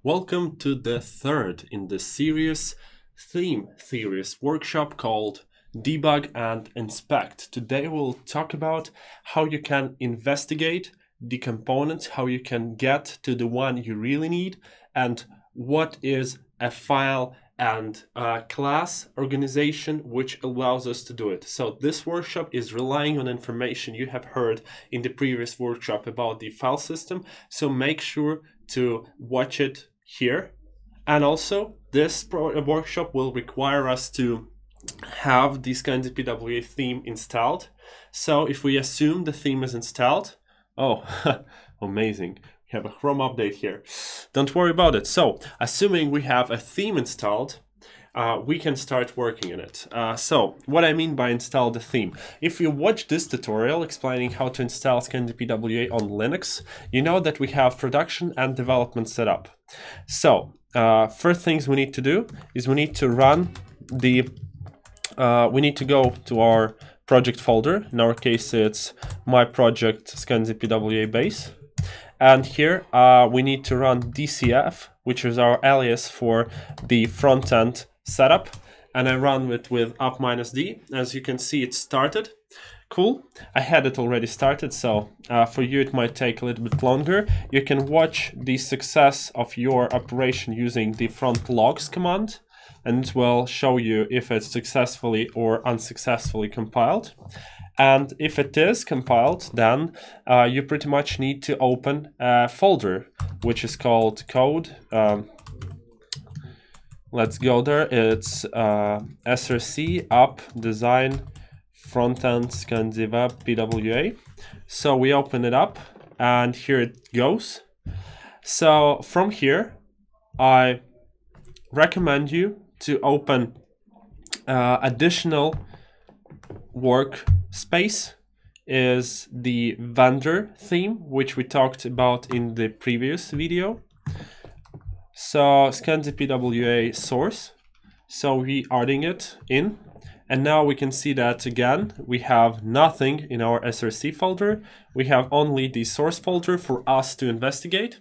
Welcome to the third in the series theme theories workshop called Debug and Inspect. Today we'll talk about how you can investigate the components, how you can get to the one you really need, and what is a file and a class organization which allows us to do it. So this workshop is relying on information you have heard in the previous workshop about the file system, so make sure to watch it here. And also this workshop will require us to have the ScandiPWA theme installed. So if we assume the theme is installed, oh, amazing. We have a Chrome update here. Don't worry about it. So assuming we have a theme installed, we can start working in it. So what I mean by install the theme, if you watch this tutorial explaining how to install ScandiPWA on Linux, you know that we have production and development set up. So first things we need to do is we need to run the, we need to go to our project folder. In our case, it's my project ScandiPWA base. And here we need to run DCF, which is our alias for the front end setup, and I run it with up-d. As you can see, it started. Cool. I had it already started, so for you it might take a little bit longer. You can watch the success of your operation using the front logs command, and it will show you if it's successfully or unsuccessfully compiled. And if it is compiled, then you pretty much need to open a folder which is called code. Let's go there. It's src up design frontend ScandiPWA. So we open it up and here it goes. So from here, I recommend you to open additional workspace is the vendor theme, which we talked about in the previous video. So ScandiPWA Source, so we adding it in, and now we can see that again we have nothing in our src folder. We have only the source folder for us to investigate.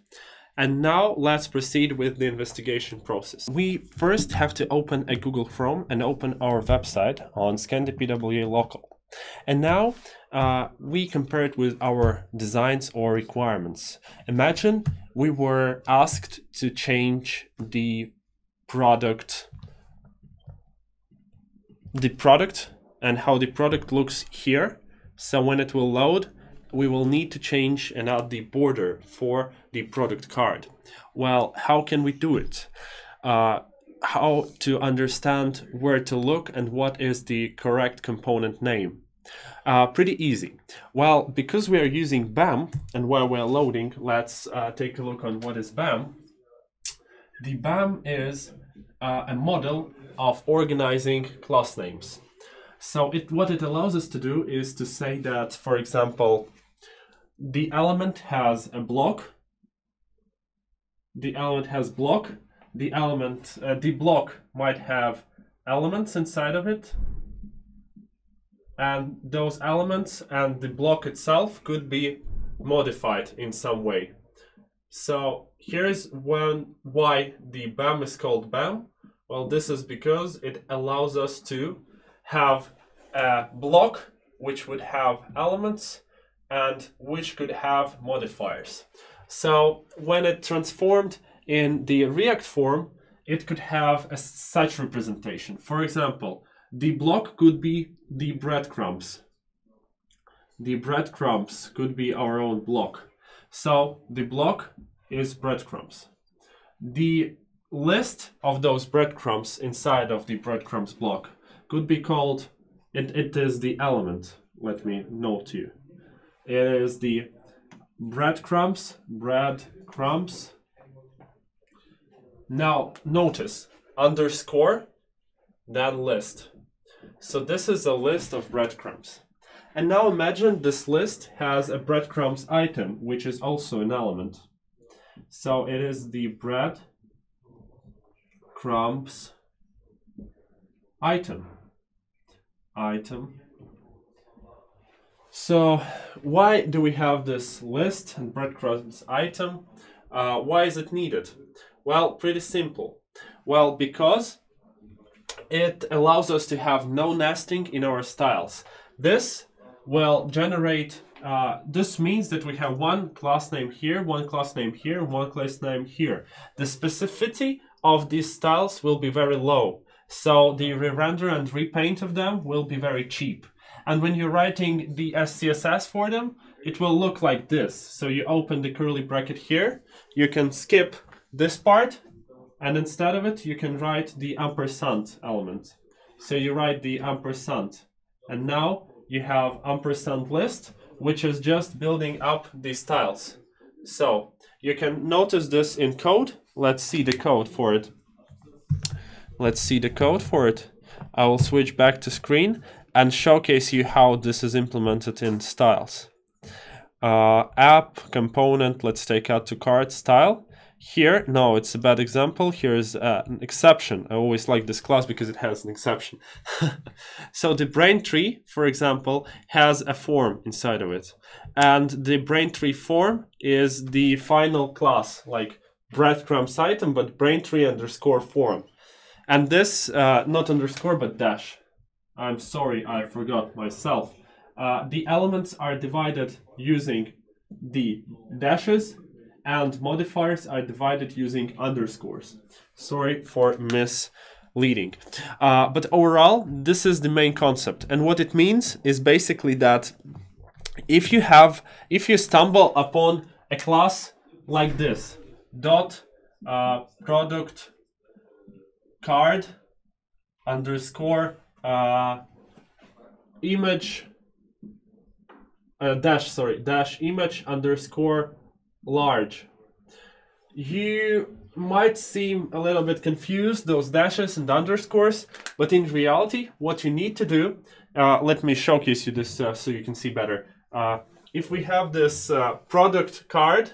And now let's proceed with the investigation process. We first have to open a Google Chrome and open our website on ScandiPWA local. And now we compare it with our designs or requirements. Imagine we were asked to change the product and how the product looks here. So when it will load, we will need to change and add the border for the product card. Well, how can we do it? How to understand where to look and what is the correct component name? Pretty easy. Well, because we are using BAM and while we're loading, let's take a look on what is BAM. The BAM is a model of organizing class names. So what it allows us to do is to say that, for example, the element has a block. The element has block. The block might have elements inside of it. And those elements and the block itself could be modified in some way. So here's why the BAM is called BAM. Well, this is because it allows us to have a block which would have elements and which could have modifiers. So when it transformed in the React form, it could have such representation. For example, the block could be the breadcrumbs. The breadcrumbs could be our own block. So the block is breadcrumbs. The list of those breadcrumbs inside of the breadcrumbs block could be called, it is the element. Let me note to you. It is the breadcrumbs. Now notice, underscore, then list. So this is a list of breadcrumbs. And now imagine this list has a breadcrumbs item, which is also an element. So it is the breadcrumbs item. So why do we have this list and breadcrumbs item? Why is it needed? Well, pretty simple. Well, because it allows us to have no nesting in our styles. This will generate, this means that we have one class name here, one class name here, one class name here. The specificity of these styles will be very low. So the re-render and repaint of them will be very cheap. And when you're writing the SCSS for them, it will look like this. So you open the curly bracket here, you can skip this part, and instead of it, you can write the ampersand element. So you write the ampersand, and now you have ampersand list, which is just building up these styles. So you can notice this in code. Let's see the code for it. Let's see the code for it. I will switch back to screen and showcase you how this is implemented in styles. App, component, let's take out to card, style. Here, no, it's a bad example. Here is an exception. I always like this class because it has an exception. So the Braintree, for example, has a form inside of it. And the Braintree form is the final class, like breadcrumbs item, but Braintree underscore form. And this, not underscore, but dash. I'm sorry, I forgot myself. The elements are divided using the dashes, and modifiers are divided using underscores. Sorry for misleading. But overall, this is the main concept. And what it means is basically that if you stumble upon a class like this, dot product card underscore image dash image underscore large, you might seem a little bit confused, those dashes and underscores, but in reality what you need to do, let me showcase you this so you can see better. If we have this product card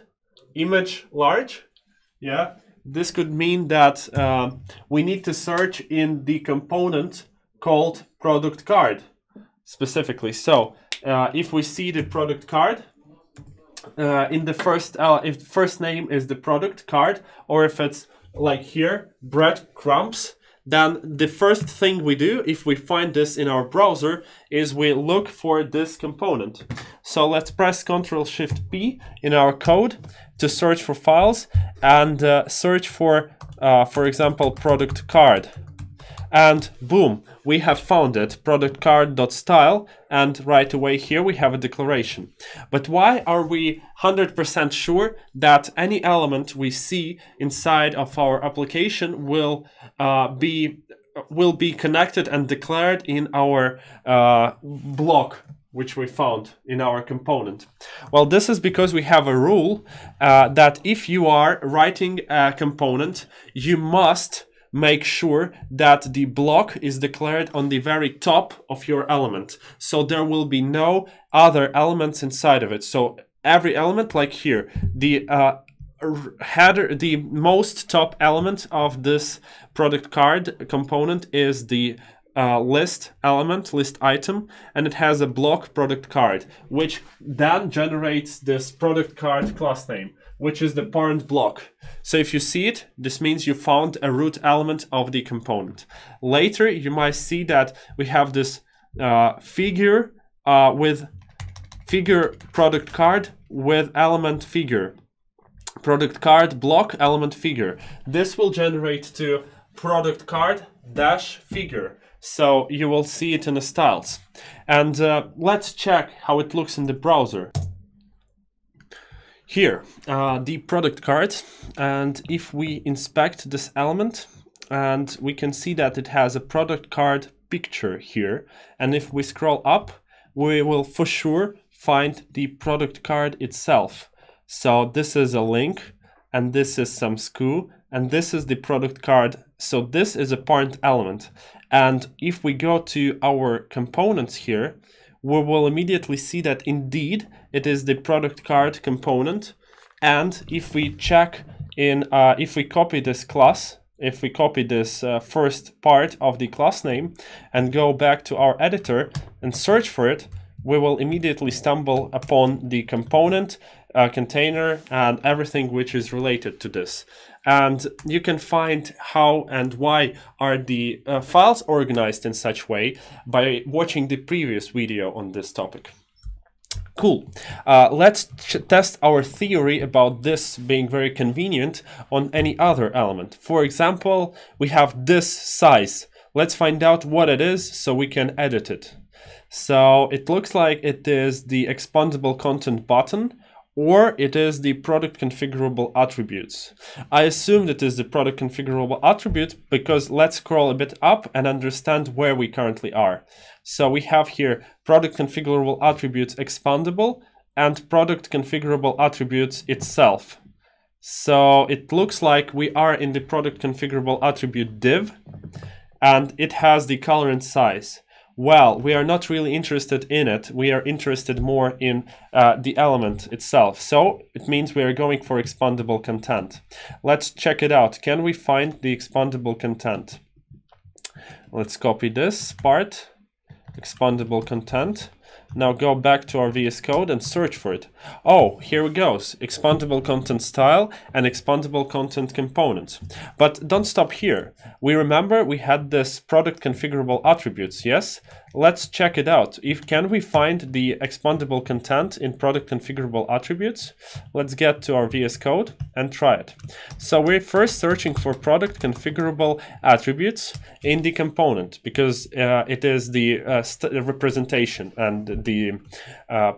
image large, yeah, this could mean that we need to search in the component called product card specifically. So if we see the product card, in the first, if the first name is the product card, or if it's like here, breadcrumbs, then the first thing we do, if we find this in our browser, is we look for this component. So let's press Ctrl-Shift-P in our code to search for files and search for example, product card. And boom, we have found it, product card.style, and right away here we have a declaration. But why are we 100% sure that any element we see inside of our application will be connected and declared in our block, which we found in our component? Well, this is because we have a rule that if you are writing a component, you must make sure that the block is declared on the very top of your element. So there will be no other elements inside of it. So every element, like here, the header, the most top element of this product card component is the list element, list item, and it has a block product card, which then generates this product card class name, which is the parent block. So if you see it, this means you found a root element of the component. Later, you might see that we have this figure with figure product card with element figure. Product card block element figure. This will generate to product card dash figure. So you will see it in the styles. And let's check how it looks in the browser. Here, the product card, and if we inspect this element, and we can see that it has a product card picture here, and if we scroll up, we will for sure find the product card itself. So this is a link, and this is some SKU, and this is the product card. So this is a parent element. And if we go to our components here, we will immediately see that indeed it is the product card component. And if we check in, if we copy this class, if we copy this first part of the class name and go back to our editor and search for it, we will immediately stumble upon the component container and everything which is related to this. And you can find how and why are the files organized in such way by watching the previous video on this topic. Cool. Let's test our theory about this being very convenient on any other element. For example, we have this size. Let's find out what it is so we can edit it. So it looks like it is the expandable content button, or it is the product configurable attributes. I assume that is the product configurable attribute because let's scroll a bit up and understand where we currently are. So we have here product configurable attributes expandable and product configurable attributes itself. So it looks like we are in the product configurable attribute div, and it has the color and size. Well, we are not really interested in it. We are interested more in the element itself. So it means we are going for expandable content. Let's check it out. Can we find the expandable content? Let's copy this part, expandable content. Now go back to our VS Code and search for it. Oh, here it goes. Expandable content style and expandable content components. But don't stop here. We remember we had this product configurable attributes, yes? Let's check it out. Can we find the expandable content in product configurable attributes? Let's get to our VS Code and try it. So we're first searching for product configurable attributes in the component because it is the representation and the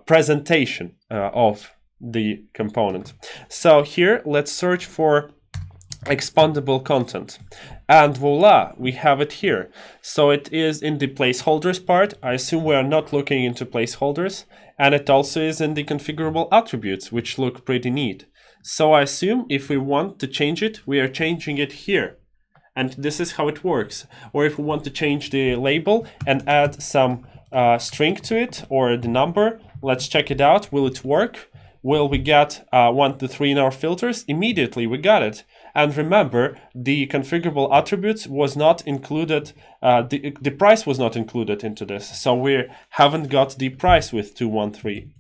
presentation of the component. So here let's search for expandable content, and voila, we have it here. So it is in the placeholders part. I assume we are not looking into placeholders, and it also is in the configurable attributes, which look pretty neat. So I assume if we want to change it, we are changing it here, and this is how it works. Or if we want to change the label and add some string to it or the number, let's check it out. Will it work? Will we get 1 to 3 in our filters? Immediately we got it. And remember, the configurable attributes was not included, the price was not included into this. So we haven't got the price with 213.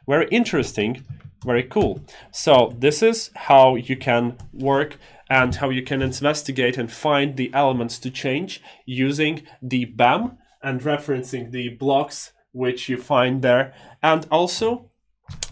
Very interesting, very cool. So this is how you can work and how you can investigate and find the elements to change using the BAM and referencing the blocks which you find there. And also,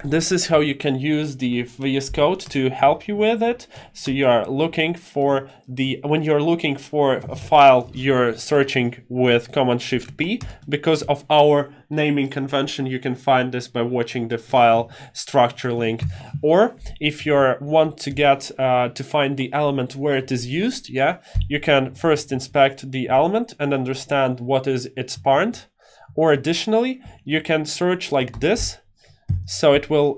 this is how you can use the VS Code to help you with it. So you are looking for when you're looking for a file, you're searching with Command-Shift-P. Because of our naming convention, you can find this by watching the file structure link. Or if you want to get to find the element where it is used, yeah, you can first inspect the element and understand what is its parent. Or additionally, you can search like this. So it will,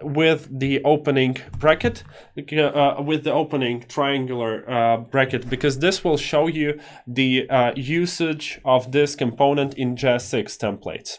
with the opening bracket, with the opening triangular bracket, because this will show you the usage of this component in JS6 templates.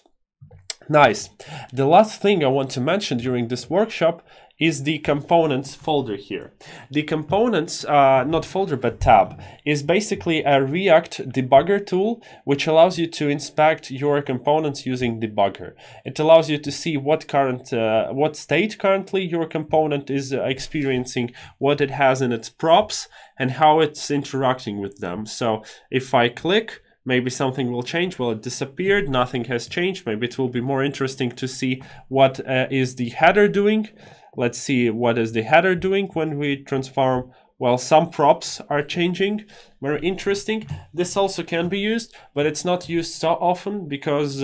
Nice. The last thing I want to mention during this workshop is the components folder here. The components, not folder but tab, is basically a React debugger tool which allows you to inspect your components using debugger. It allows you to see what state currently your component is experiencing, what it has in its props, and how it's interacting with them. So if I click, maybe something will change. Well, it disappeared, nothing has changed. Maybe it will be more interesting to see what is the header doing. Let's see what is the header doing when we transform. Well, some props are changing. Very interesting. This also can be used, but it's not used so often because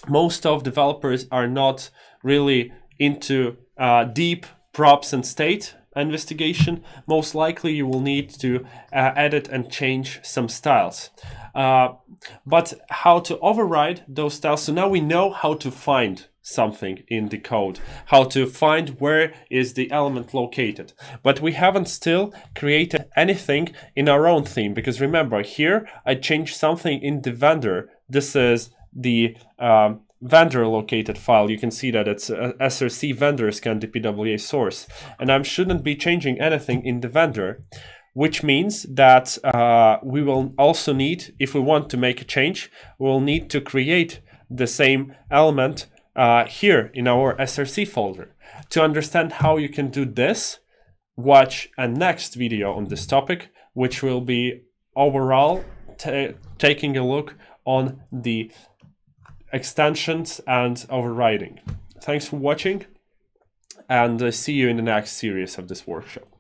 most of developers are not really into deep props and state investigation. Most likely you will need to edit and change some styles. But how to override those styles? So now we know how to find something in the code, how to find where is the element located. But we haven't still created anything in our own theme, because remember, here I changed something in the vendor. This is the vendor located file. You can see that it's src vendor ScandiPWA Source, and I shouldn't be changing anything in the vendor, which means that we will also need, if we want to make a change, we'll need to create the same element here in our SRC folder. To understand how you can do this, watch a next video on this topic, which will be overall taking a look on the extensions and overriding. Thanks for watching, and see you in the next series of this workshop.